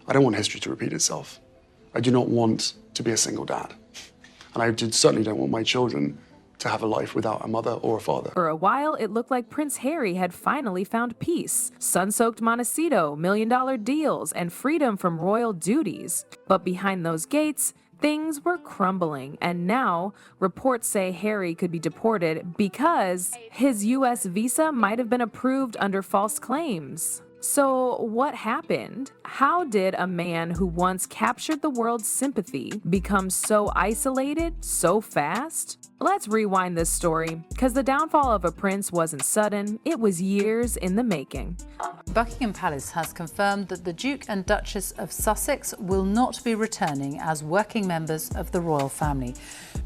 I don't want history to repeat itself. I do not want to be a single dad. And I certainly don't want my children to have a life without a mother or a father. For a while, it looked like Prince Harry had finally found peace. Sun-soaked Montecito, million-dollar deals, and freedom from royal duties. But behind those gates, things were crumbling, and now reports say Harry could be deported because his U.S. visa might have been approved under false claims. So what happened? How did a man who once captured the world's sympathy become so isolated so fast? Let's rewind this story, because the downfall of a prince wasn't sudden, it was years in the making. Buckingham Palace has confirmed that the Duke and Duchess of Sussex will not be returning as working members of the royal family.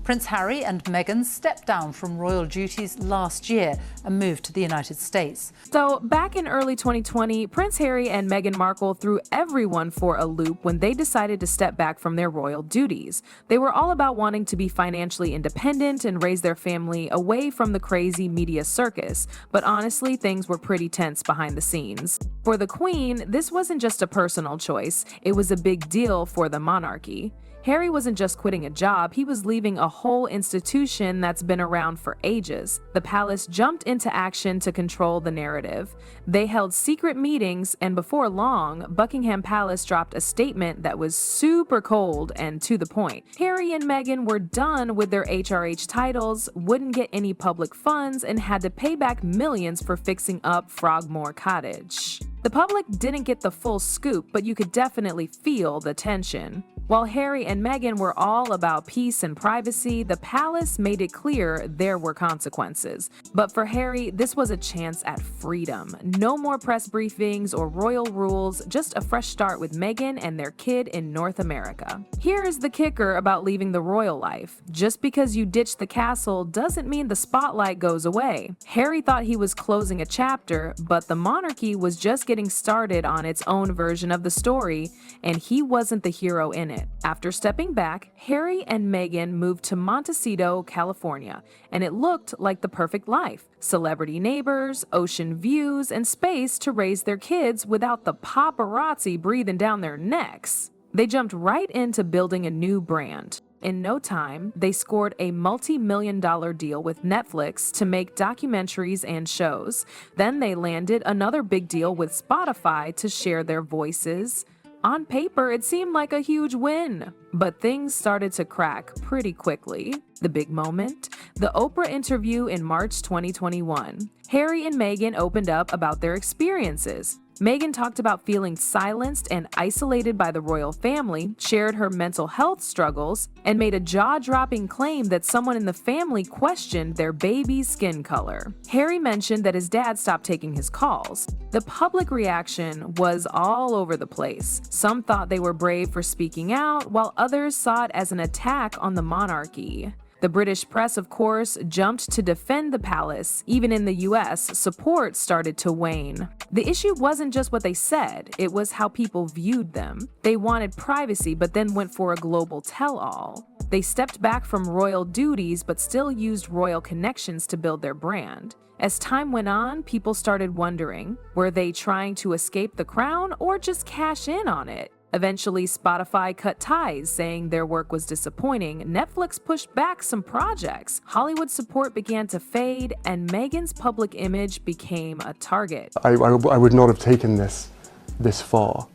Prince Harry and Meghan stepped down from royal duties last year and moved to the United States. So back in early 2020, Prince Harry and Meghan Markle threw everyone for a loop when they decided to step back from their royal duties. They were all about wanting to be financially independent and raise their family away from the crazy media circus, but honestly, things were pretty tense behind the scenes. For the Queen, this wasn't just a personal choice, it was a big deal for the monarchy. Harry wasn't just quitting a job, he was leaving a whole institution that's been around for ages. The palace jumped into action to control the narrative. They held secret meetings, and before long, Buckingham Palace dropped a statement that was super cold and to the point. Harry and Meghan were done with their HRH titles, wouldn't get any public funds, and had to pay back millions for fixing up Frogmore Cottage. The public didn't get the full scoop, but you could definitely feel the tension. While Harry and Meghan were all about peace and privacy, the palace made it clear there were consequences. But for Harry, this was a chance at freedom. No more press briefings or royal rules, just a fresh start with Meghan and their kid in North America. Here's the kicker about leaving the royal life. Just because you ditch the castle doesn't mean the spotlight goes away. Harry thought he was closing a chapter, but the monarchy was just getting started on its own version of the story, and he wasn't the hero in it. After stepping back, Harry and Meghan moved to Montecito, California, and it looked like the perfect life. Celebrity neighbors, ocean views, and space to raise their kids without the paparazzi breathing down their necks. They jumped right into building a new brand. In no time, they scored a multi-million-dollar deal with Netflix to make documentaries and shows. Then they landed another big deal with Spotify to share their voices. On paper, it seemed like a huge win, but things started to crack pretty quickly. The big moment? The Oprah interview in March 2021. Harry and Meghan opened up about their experiences. Meghan talked about feeling silenced and isolated by the royal family, shared her mental health struggles, and made a jaw-dropping claim that someone in the family questioned their baby's skin color. Harry mentioned that his dad stopped taking his calls. The public reaction was all over the place. Some thought they were brave for speaking out, while others saw it as an attack on the monarchy. The British press, of course, jumped to defend the palace. Even in the US, support started to wane. The issue wasn't just what they said, it was how people viewed them. They wanted privacy, but then went for a global tell-all. They stepped back from royal duties, but still used royal connections to build their brand. As time went on, people started wondering, were they trying to escape the crown or just cash in on it? Eventually, Spotify cut ties, saying their work was disappointing. Netflix pushed back some projects. Hollywood support began to fade, and Meghan's public image became a target. I would not have taken this far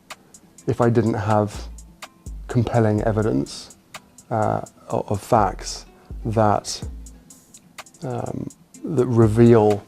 if I didn't have compelling evidence of facts that reveal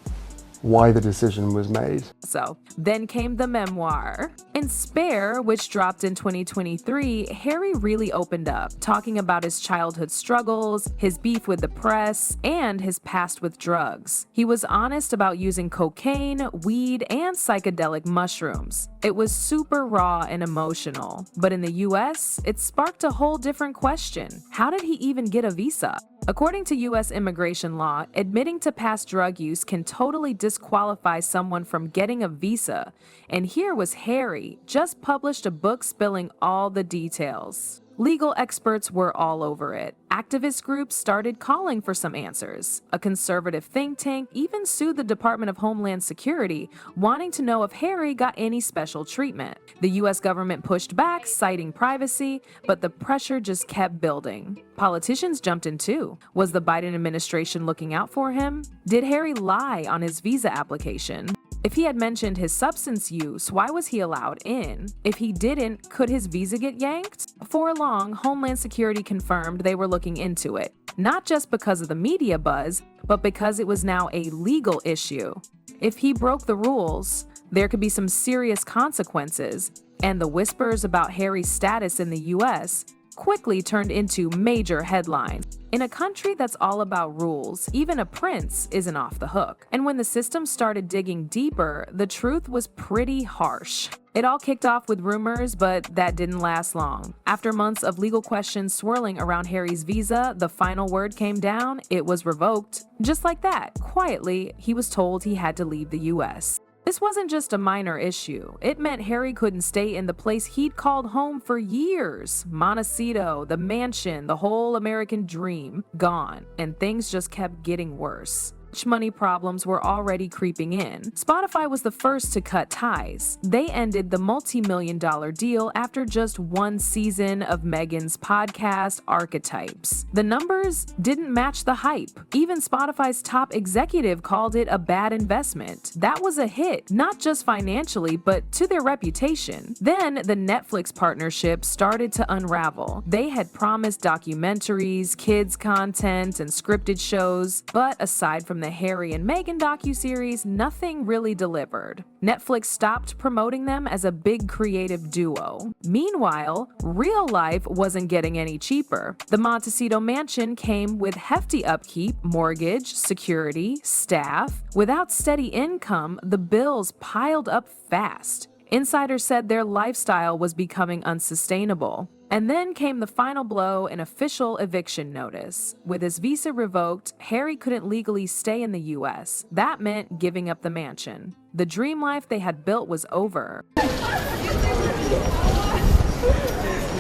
why the decision was made. So, then came the memoir. In Spare, which dropped in 2023, Harry really opened up, talking about his childhood struggles, his beef with the press, and his past with drugs. He was honest about using cocaine, weed, and psychedelic mushrooms. It was super raw and emotional. But in the US, it sparked a whole different question. How did he even get a visa? According to U.S. immigration law, admitting to past drug use can totally disqualify someone from getting a visa. And here was Harry, just published a book spilling all the details. Legal experts were all over it. Activist groups started calling for some answers. A conservative think tank even sued the Department of Homeland Security, wanting to know if Harry got any special treatment. The U.S. government pushed back, citing privacy, but the pressure just kept building. Politicians jumped in too. Was the Biden administration looking out for him? Did Harry lie on his visa application? If he had mentioned his substance use, why was he allowed in? If he didn't, could his visa get yanked? For long, Homeland Security confirmed they were looking into it, not just because of the media buzz, but because it was now a legal issue. If he broke the rules, there could be some serious consequences, and the whispers about Harry's status in the U.S. quickly turned into major headlines. In a country that's all about rules, even a prince isn't off the hook. And when the system started digging deeper, the truth was pretty harsh. It all kicked off with rumors, but that didn't last long. After months of legal questions swirling around Harry's visa, the final word came down: it was revoked. Just like that, quietly, he was told he had to leave the US. This wasn't just a minor issue. It meant Harry couldn't stay in the place he'd called home for years. Montecito, the mansion, the whole American dream, gone, and things just kept getting worse. Money problems were already creeping in. Spotify was the first to cut ties. They ended the multi-million-dollar deal after just one season of Meghan's podcast, Archetypes. The numbers didn't match the hype. Even Spotify's top executive called it a bad investment. That was a hit, not just financially, but to their reputation. Then the Netflix partnership started to unravel. They had promised documentaries, kids content, and scripted shows, but aside from the Harry and Meghan docuseries, nothing really delivered. Netflix stopped promoting them as a big creative duo. Meanwhile, real life wasn't getting any cheaper. The Montecito mansion came with hefty upkeep, mortgage, security, staff. Without steady income, the bills piled up fast. Insiders said their lifestyle was becoming unsustainable. And then came the final blow, an official eviction notice. With his visa revoked, Harry couldn't legally stay in the U.S. That meant giving up the mansion. The dream life they had built was over. Nice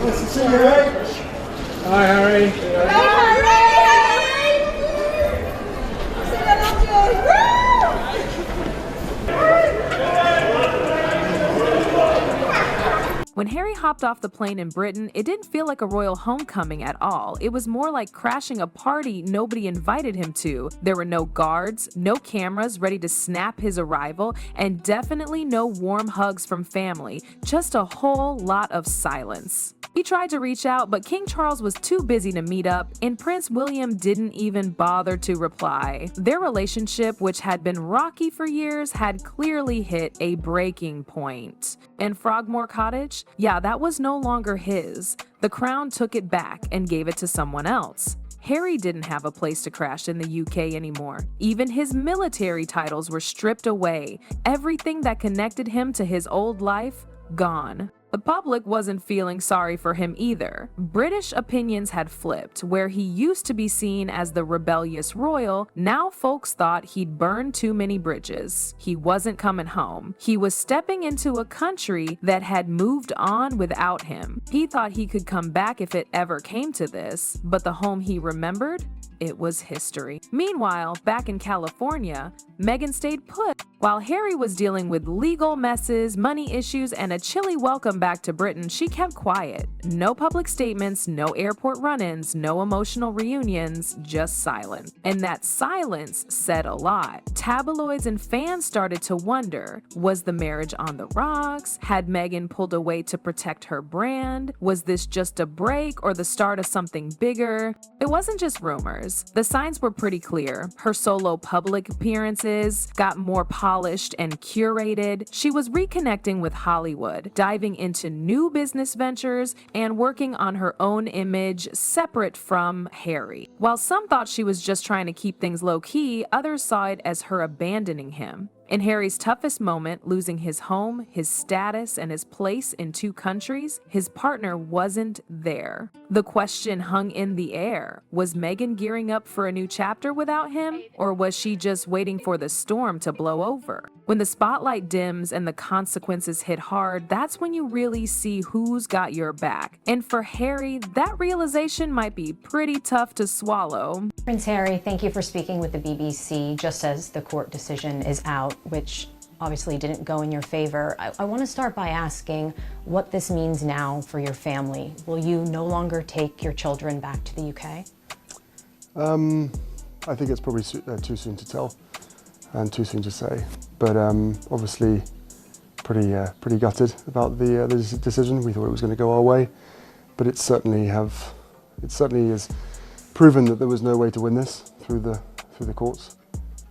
to see you, Harry. Hi, Harry. Hey, Harry! When Harry hopped off the plane in Britain, it didn't feel like a royal homecoming at all. It was more like crashing a party nobody invited him to. There were no guards, no cameras ready to snap his arrival, and definitely no warm hugs from family. Just a whole lot of silence. He tried to reach out, but King Charles was too busy to meet up, and Prince William didn't even bother to reply. Their relationship, which had been rocky for years, had clearly hit a breaking point. And Frogmore Cottage? Yeah, that was no longer his. The Crown took it back and gave it to someone else. Harry didn't have a place to crash in the UK anymore. Even his military titles were stripped away. Everything that connected him to his old life, gone. The public wasn't feeling sorry for him either. British opinions had flipped. Where he used to be seen as the rebellious royal, now folks thought he'd burned too many bridges. He wasn't coming home. He was stepping into a country that had moved on without him. He thought he could come back if it ever came to this, but the home he remembered? It was history. Meanwhile, back in California, Meghan stayed put. While Harry was dealing with legal messes, money issues, and a chilly welcome back to Britain, she kept quiet. No public statements, no airport run-ins, no emotional reunions, just silence. And that silence said a lot. Tabloids and fans started to wonder, was the marriage on the rocks? Had Meghan pulled away to protect her brand? Was this just a break or the start of something bigger? It wasn't just rumors. The signs were pretty clear. Her solo public appearances got more polished and curated. She was reconnecting with Hollywood, diving into new business ventures, and working on her own image separate from Harry. While some thought she was just trying to keep things low-key, others saw it as her abandoning him. In Harry's toughest moment, losing his home, his status, and his place in 2 countries, his partner wasn't there. The question hung in the air. Was Meghan gearing up for a new chapter without him, or was she just waiting for the storm to blow over? When the spotlight dims and the consequences hit hard, that's when you really see who's got your back. And for Harry, that realization might be pretty tough to swallow. Prince Harry, thank you for speaking with the BBC just as the court decision is out, which obviously didn't go in your favor. I want to start by asking what this means now for your family. Will you no longer take your children back to the UK? I think it's probably too soon to tell and too soon to say. But obviously pretty gutted about the decision. We thought it was going to go our way, but it certainly is proven that there was no way to win this through the courts.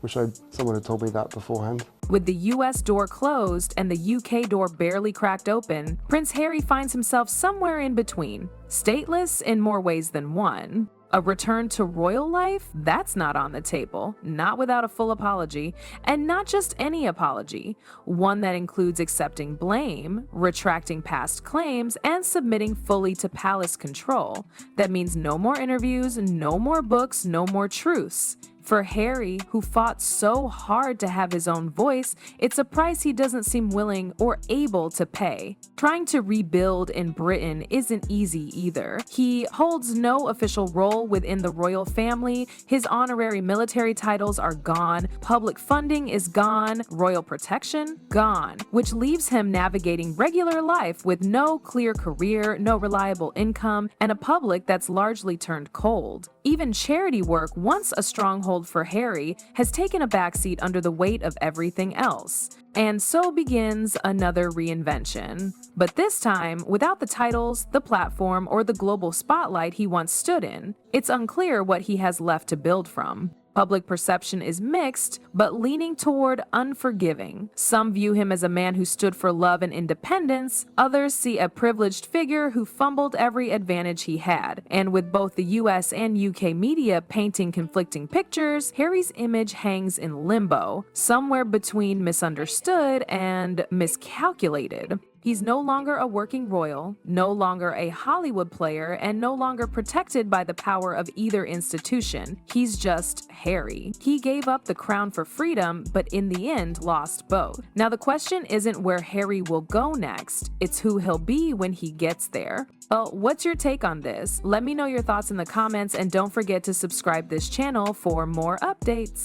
Wish someone had told me that beforehand. With the US door closed and the UK door barely cracked open, Prince Harry finds himself somewhere in between, stateless in more ways than one. A return to royal life? That's not on the table, not without a full apology, and not just any apology, one that includes accepting blame, retracting past claims, and submitting fully to palace control. That means no more interviews, no more books, no more truths. For Harry, who fought so hard to have his own voice, it's a price he doesn't seem willing or able to pay. Trying to rebuild in Britain isn't easy either. He holds no official role within the royal family, his honorary military titles are gone, public funding is gone, royal protection gone, which leaves him navigating regular life with no clear career, no reliable income, and a public that's largely turned cold. Even charity work, once a stronghold for Harry, has taken a backseat under the weight of everything else. And so begins another reinvention. But this time, without the titles, the platform, or the global spotlight he once stood in. It's unclear what he has left to build from. Public perception is mixed, but leaning toward unforgiving. Some view him as a man who stood for love and independence. Others see a privileged figure who fumbled every advantage he had. And with both the US and UK media painting conflicting pictures, Harry's image hangs in limbo, somewhere between misunderstood and miscalculated. He's no longer a working royal, no longer a Hollywood player, and no longer protected by the power of either institution. He's just Harry. He gave up the crown for freedom, but in the end lost both. Now the question isn't where Harry will go next, it's who he'll be when he gets there. Well, what's your take on this? Let me know your thoughts in the comments, and don't forget to subscribe this channel for more updates.